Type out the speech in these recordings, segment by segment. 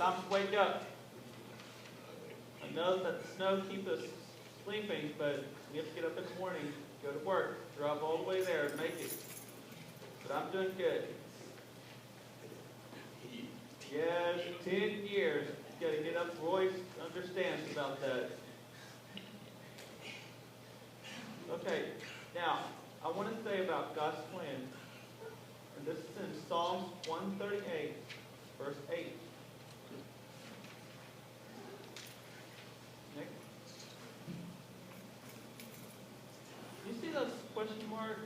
time to wake up. I know that the snow keeps us sleeping, but we have to get up in the morning, go to work, drive all the way there and make it. But I'm doing good. Yes, 10 years. You gotta get up. Royce understands about that. Okay, now, I want to say about God's plan. And this is in Psalms 138, verse 8. Nick? You see those question marks?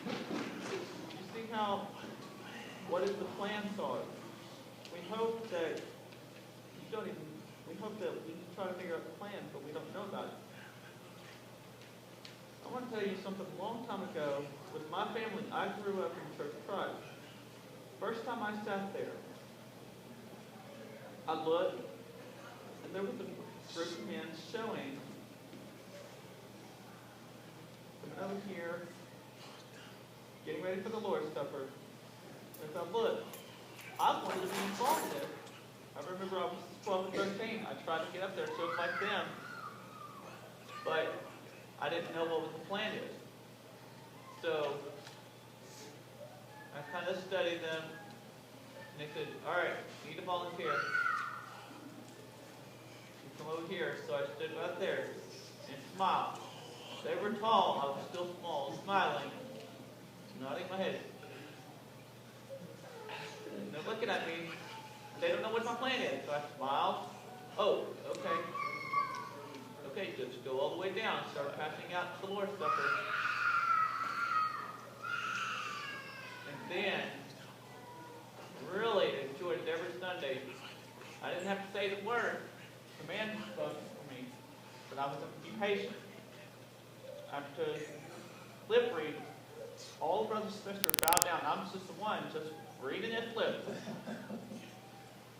You see how, what is the plan sort? We hope that, we hope that we can try to figure out the plan, but we don't know about it. I want to tell you something. A long time ago, with my family, I grew up in the Church of Christ. First time I sat there, I looked, and there was a group of men showing from over here, getting ready for the Lord's Supper. As I looked, I wanted to be involved in it. I remember I was 12 and 13. I tried to get up there just like them, but I didn't know what the plan is. So I kind of studied them, and they said, all right, you need a volunteer. You come over here. So I stood right there and smiled. They were tall, I was still small, smiling, nodding my head. And they're looking at me. They don't know what my plan is. So I smiled. Oh, okay. Okay, just go all the way down. Start passing out the Lord's Supper. And then, really enjoyed it every Sunday. I didn't have to say the word. The man spoke for me. But I was to be patient. After lip read, all the brothers and sisters bowed down. I'm just the one just reading his lips.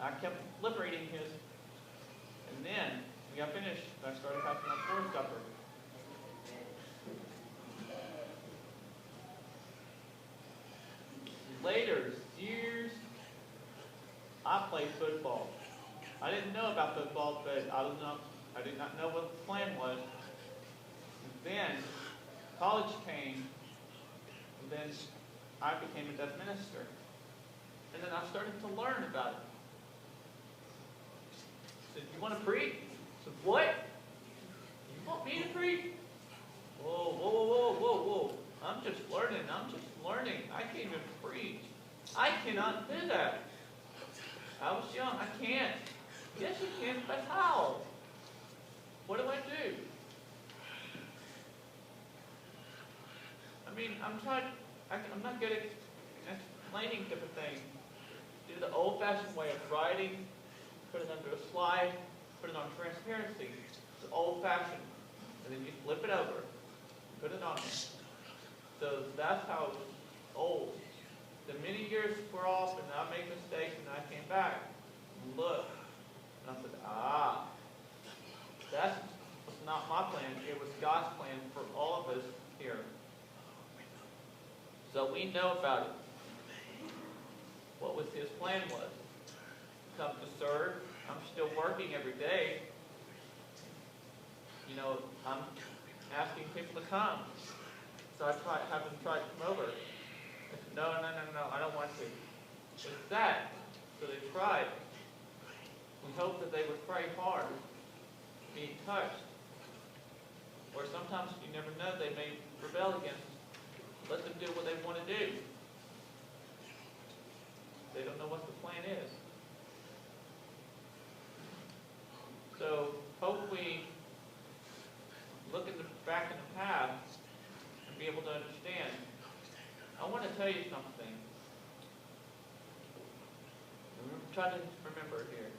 I kept lip reading his. And then we got finished. I started passing out the Lord's Supper. Later, years, I played football. I didn't know about football, but I did not know what the plan was. And then college came, and then I became a deaf minister. And then I started to learn about it. I said, you want to preach? I said, what? You want me to preach? Whoa, whoa, whoa, whoa, whoa. I'm just learning. I can't even preach. I cannot do that. I was young. I can't. Yes, you can, but how? What do I do? I mean, I'm not good at explaining different things. Do the old-fashioned way of writing, put it under a slide, put it on transparency. It's old-fashioned. And then you flip it over, put it on there. So that's how it was old. The many years were off, and I made mistakes, and I came back and looked. And I said, that was not my plan. It was God's plan for all of us here. So we know about it. What was his plan was. Come to serve. I'm still working every day. You know, I'm asking people to come. So I have them try to come over. I said, no, I don't want to. It's that. So they tried. We hope that they would pray hard, be touched. Or sometimes you never know, they may rebel against us. Let them do what they want to do. They don't know what the plan is. So hope we look back in the past and be able to understand. I want to tell you something. Try to remember here.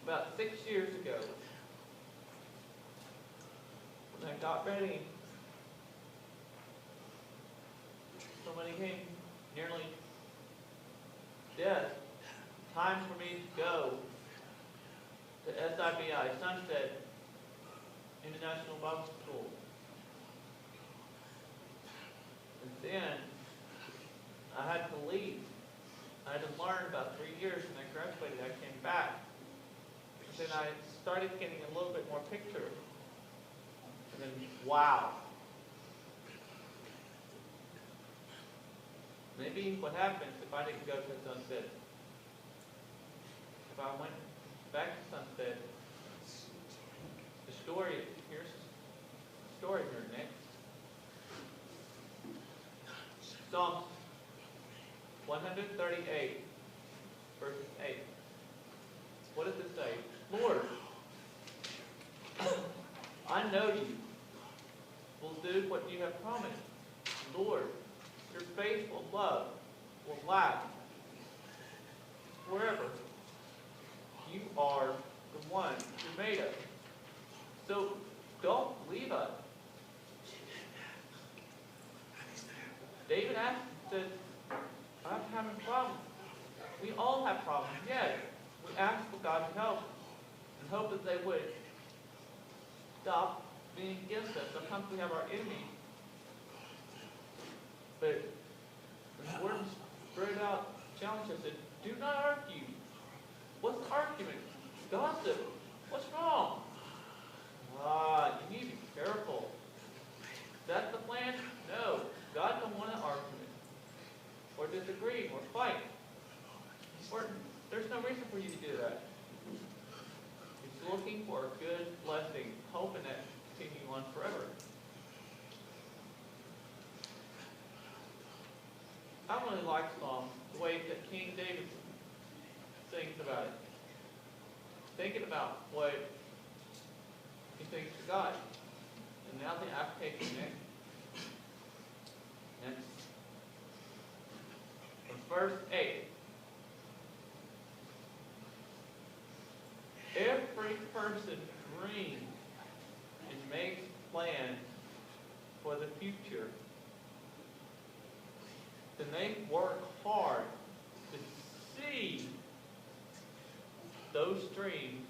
About 6 years ago, when I got ready, somebody came nearly death. Time for me to go to SIBI, Sunset International Bible School. And then I had to leave. I had to learn about 3 years, and I graduated. I came back. And then I started getting a little bit more picture. And then, wow. Maybe what happens if I didn't go to Sunset? If I went back to Sunset, here's the story here next. Psalms 138, verses 8. What does it say? Lord, I know you will do what you have promised. Lord, your faithful love will last forever. You are the one who made us. So don't leave us. David asked, said, I'm having problems. We all have problems, yes. We ask for God's help and hope that they would stop being against us. Sometimes we have our enemies. But the word spread out challenges us. Do not argue. What's the argument? Gossip. What's wrong? You need to be careful. Is that the plan? No. God don't want an argument or disagree or fight. There's no reason for you to do that. He's looking for a good blessing, hoping that continue on forever. I really like Psalms, the way that King David thinks about it. Thinking about what he thinks to God. And now the application next. From verse 8. Every person dreams and makes plans for the future. Then they work hard to see those dreams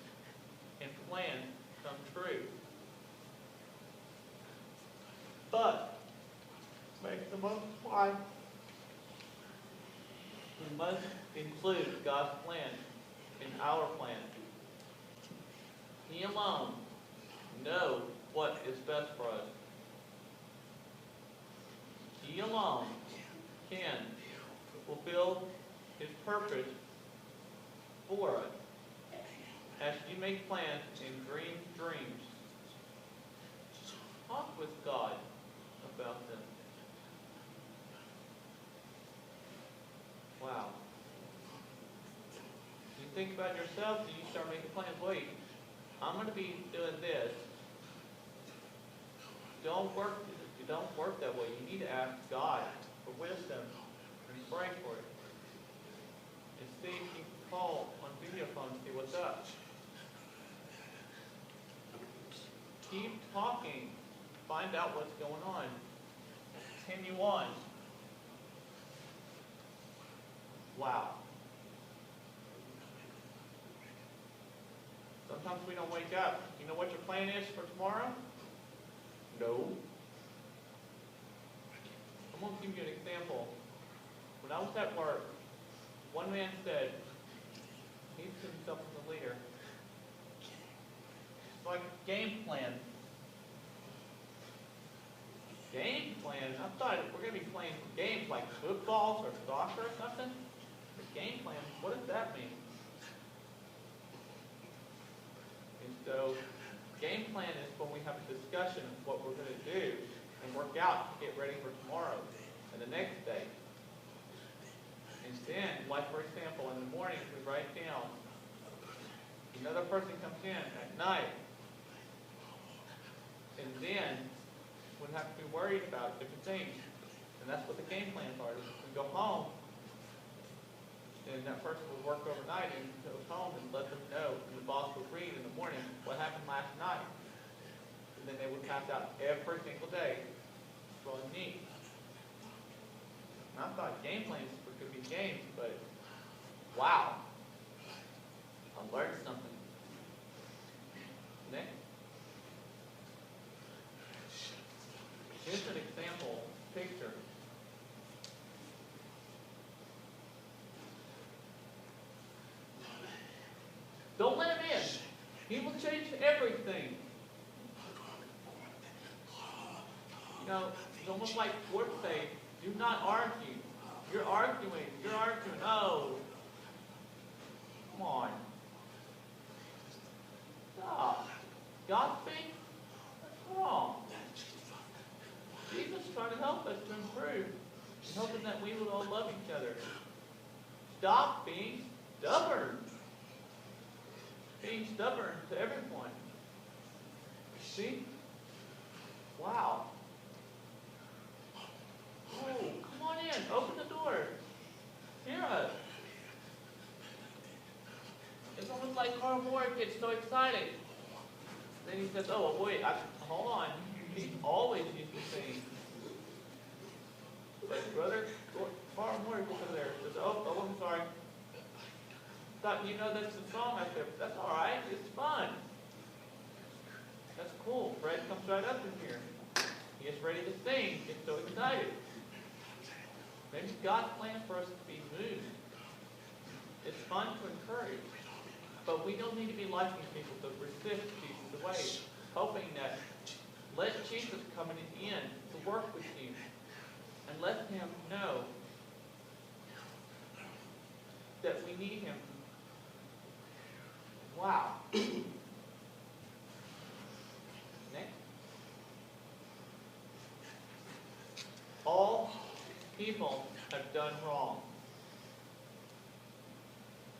and plans come true. But make the most life. We must include God's plan in our plan. He alone knows what is best for us. He alone can fulfill His purpose for us. As you make plans and dream dreams, talk with God about them. Wow. You think about yourself and you start making plans. Wait, I'm going to be doing this. Don't work that way. You need to ask God for wisdom and pray for it. And see if you can call on video phone and see what's up. Keep talking. Find out what's going on. Continue on. Wow. Sometimes we don't wake up. You know what your plan is for tomorrow? No. I'm going to give you an example. When I was at work, one man said, he put himself as a leader. It's like a game plan. Game plan? I thought we're going to be playing games like footballs or soccer or something. The game plan, what does that mean? And so, game plan is when we have a discussion of what we're going to do and work out to get ready for tomorrow and the next day. And then, like for example, in the morning we write down. Another person comes in at night. And then we have to be worried about different things. And that's what the game plans are. We go home, and that person will work overnight and goes home and let them know. And the boss will read in the morning what happened last night. And then they would pass out every single day. It's really neat. And I thought game plans could be games, but wow. I learned something. Next. Here's an example picture. Don't let him in. He will change everything. You know, it's almost like Ford say, do not argue. You're arguing. You're arguing. No. Come on. Stop. Gossiping? That's wrong. Jesus is trying to help us to improve. And hoping that we will all love each other. Stop being stubborn. Being stubborn to everyone. See? Wow. Oh, come on in. Open the door. Hear us. It's almost like Carl Moore gets so excited. Then he says, oh, wait, hold on. He's always used to sing. But brother, Carl Moore gets over there. Says, oh, I'm sorry. Thought you know that's the song right there. That's all right. It's fun. That's cool. Fred comes right up in here. He gets ready to sing. Gets so excited. Maybe God's plan for us to be moved. It's fun to encourage. But we don't need to be like these people to resist Jesus away, hoping that let Jesus come in to work with you and let him know that we need him. Wow. Next. All people have done wrong.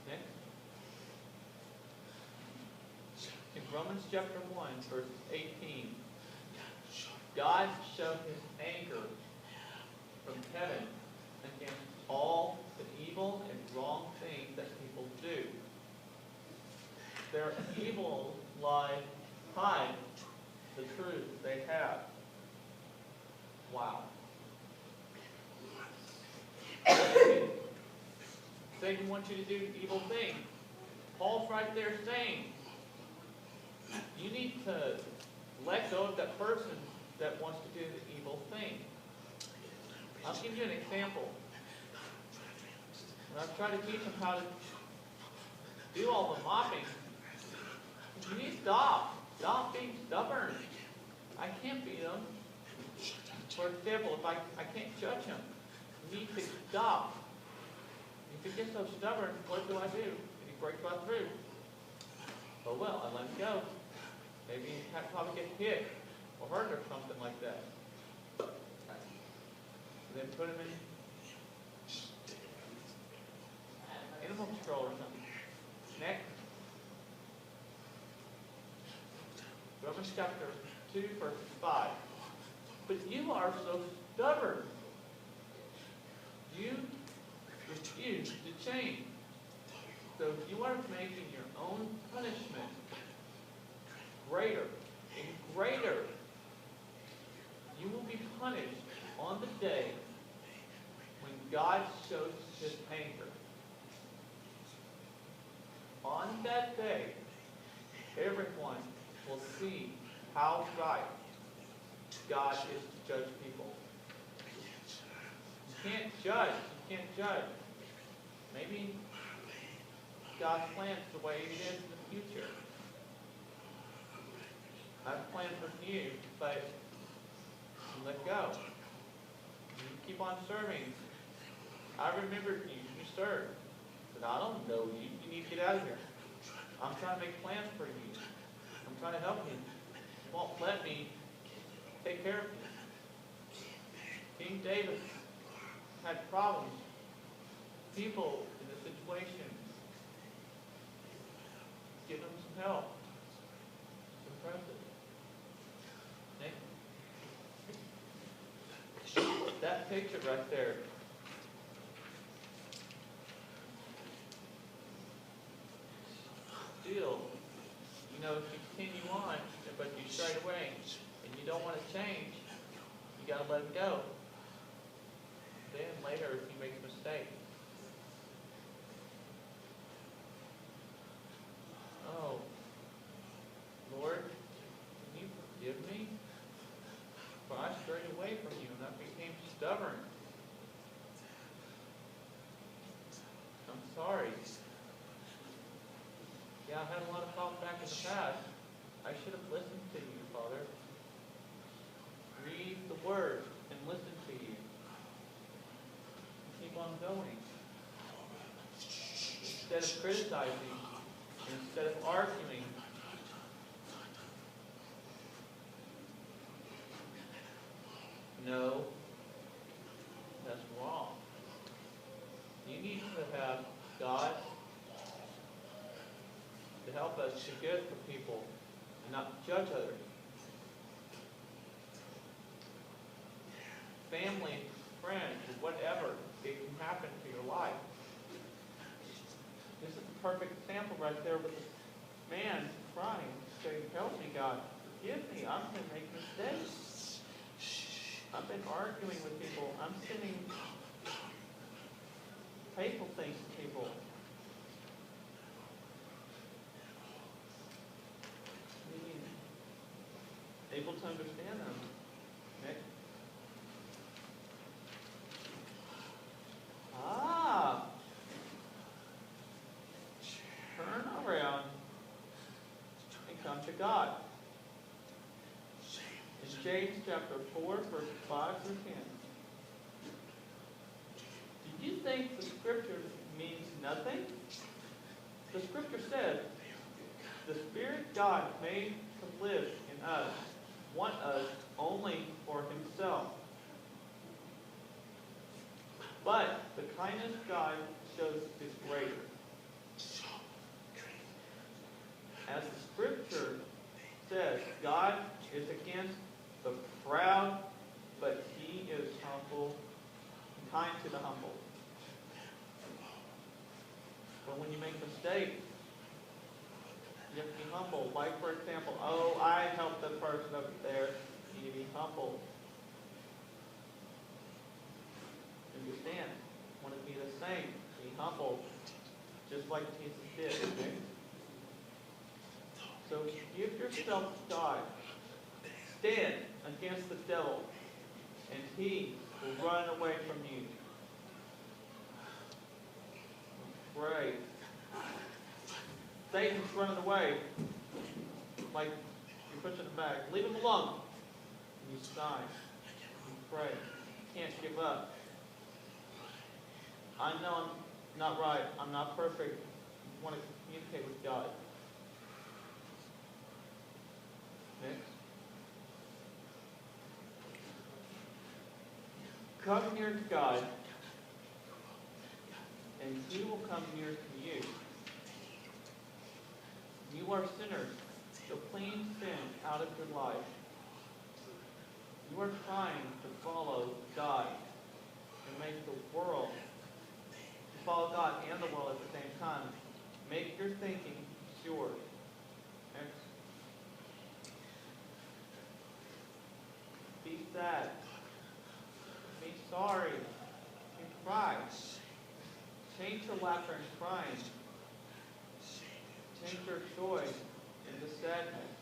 Next. In Romans chapter 1, verse 18, God showed his anger from heaven against all the evil and wrong things that people do. Their evil lies hide the truth they have. Wow. Satan wants you to do evil things. Paul's right there saying, you need to let go of that person that wants to do the evil thing. I'll give you an example. When I've tried to teach them how to do all the mopping, you need to stop. Stop being stubborn. I can't beat them. For example, if I can't judge him, you need to stop. If he gets so stubborn, what do? And he breaks right through. Oh well, I let him go. Maybe he probably get hit or hurt or something like that. And then put him in animal control or something. Next. Romans chapter 2, verse 5. But you are so stubborn. You refuse to change. So you are making your own punishment greater and greater. You will be punished on the day when God shows his anger. On that day, everyone will see how right God is to judge people. You can't judge. You can't judge. Maybe God's plan is the way it is in the future. I've planned for you, but let go. You keep on serving. I remembered you. You served. But I don't know you. You need to get out of here. I'm trying to make plans for you. I'm trying to help you. You won't let me take care of you. King David had problems. People in the situation. Give them some help. It's impressive. That picture right there. Still, you know, if you continue on, but you stray away, and you don't want to change, you got to let it go. Then later, if you make a mistake, oh, Lord, can you forgive me? For I strayed away from you, and I became stubborn. I'm sorry. Yeah, I had a lot of problems back in the past. I should have listened to you, Father. Read the Word and listen to you. Keep on going. Instead of criticizing, instead of arguing, no, that's wrong. You need to have God to help us to good for people and not judge others. Family, friends, whatever, it can happen to your life. This is a perfect example right there with this man crying, saying, "Help me, God, forgive me, I'm going to make mistakes. I've been arguing with people. I'm sending hateful things to people." Able to understand them. Nick? Turn around and come to God. In James chapter 4, verse 5 through 10. Do you think the scripture means nothing? The scripture says, the Spirit God made to live in us want us only for Himself. But the kindness God shows is greater. As the scripture says, God is against the proud, but He is humble, kind to the humble. But when you make mistakes, you have to be humble. Like, for example, oh, I helped the person over there. You need to be humble. Understand? Want to be the same. Be humble. Just like Jesus did. Okay? So give yourself to God. Stand against the devil, and he will run away from you. Pray. Satan's running away like you're pushing him back. Leave him alone. And you sigh. You pray. You can't give up. I know I'm not right. I'm not perfect. You want to communicate with God. Next. Come near to God, and He will come near to you. You are sinners, so clean sin out of your life. You are trying to follow God and make the world, to follow God and the world at the same time. Make your thinking pure. Be sad. Be sorry. And cry. Change your laughter and crying. Change your joy into sadness.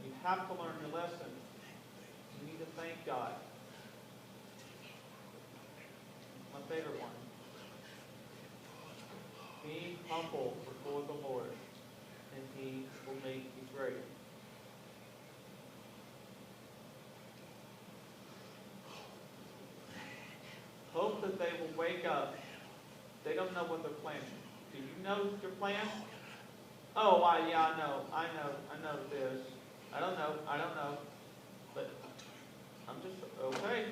You have to learn your lesson. You need to thank God. My favorite one. Be humble before the Lord, and He will make you great. Hope that they will wake up. They don't know what they're planning. Do you know your plan? Oh, I know this. I don't know. But I'm just, okay,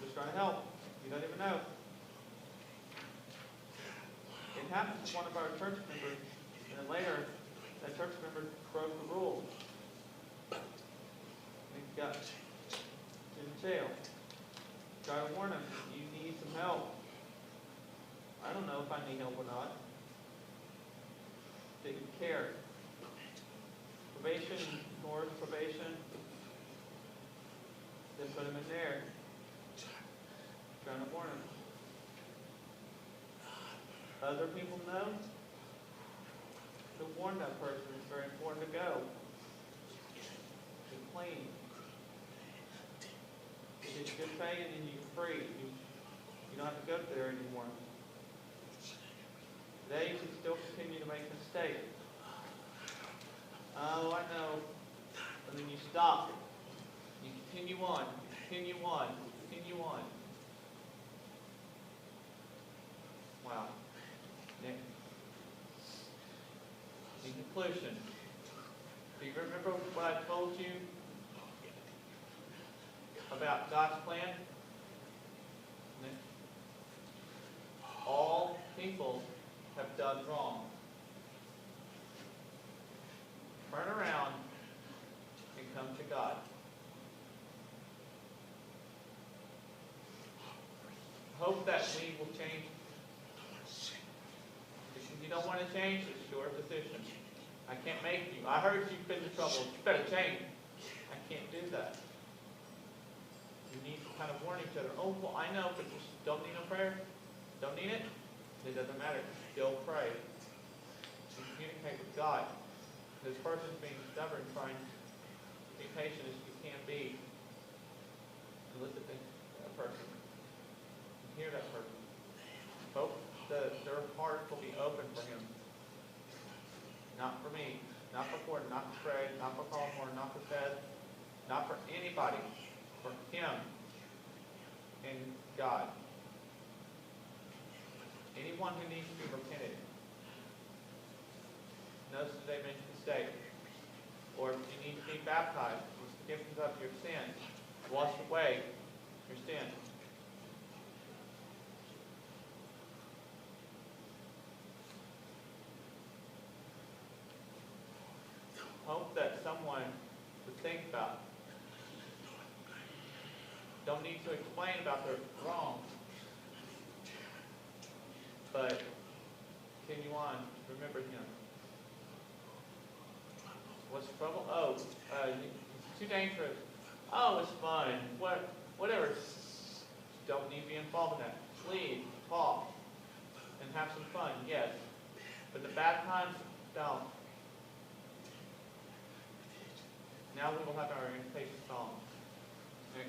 just trying to help. You don't even know. It happened to one of our church members, and then later, that church member broke the rules. And he got in jail. Try to warn him, you need some help. I don't know if I need help or not. Didn't care. Probation, ignored probation. Then put him in there. Trying to warn him. Other people know. To warn that person, it's very important to go. Be clean. You get good pay and then you're free. You don't have to go there anymore. Today you can still continue to make mistakes. Oh, I know. And then you stop. You continue on. You continue on. You continue on. Wow. Nick. In conclusion, do you remember what I told you about God's plan? Nick? All people have done wrong. Turn around and come to God. Hope that we will change. If you don't want to change, it's your decision. I can't make you. I heard you've been in trouble. You better change. I can't do that. You need to kind of warn each other. Oh, well, I know, but you don't need no prayer. Don't need it? It doesn't matter. Still pray. And communicate with God. This person's being stubborn, trying to be patient as you can be. And listen to that person. And hear that person. Hope that their heart will be open for him. Not for me. Not for Gordon. Not for Craig. Not for Colmore. Not for Seth. Not for anybody. For him and God. Anyone who needs to be repented knows that they've made a mistake. Or if you need to be baptized with forgiveness of your sins, wash away your sins. Hope that someone would think about. Don't need to explain about their wrong. But continue on. Remember him. What's the trouble? Oh, it's too dangerous. Oh, it's fun. Whatever. Don't need to be involved in that. Please talk and have some fun. Yes, but the bad times, don't. Now we will have our invitation song. Okay.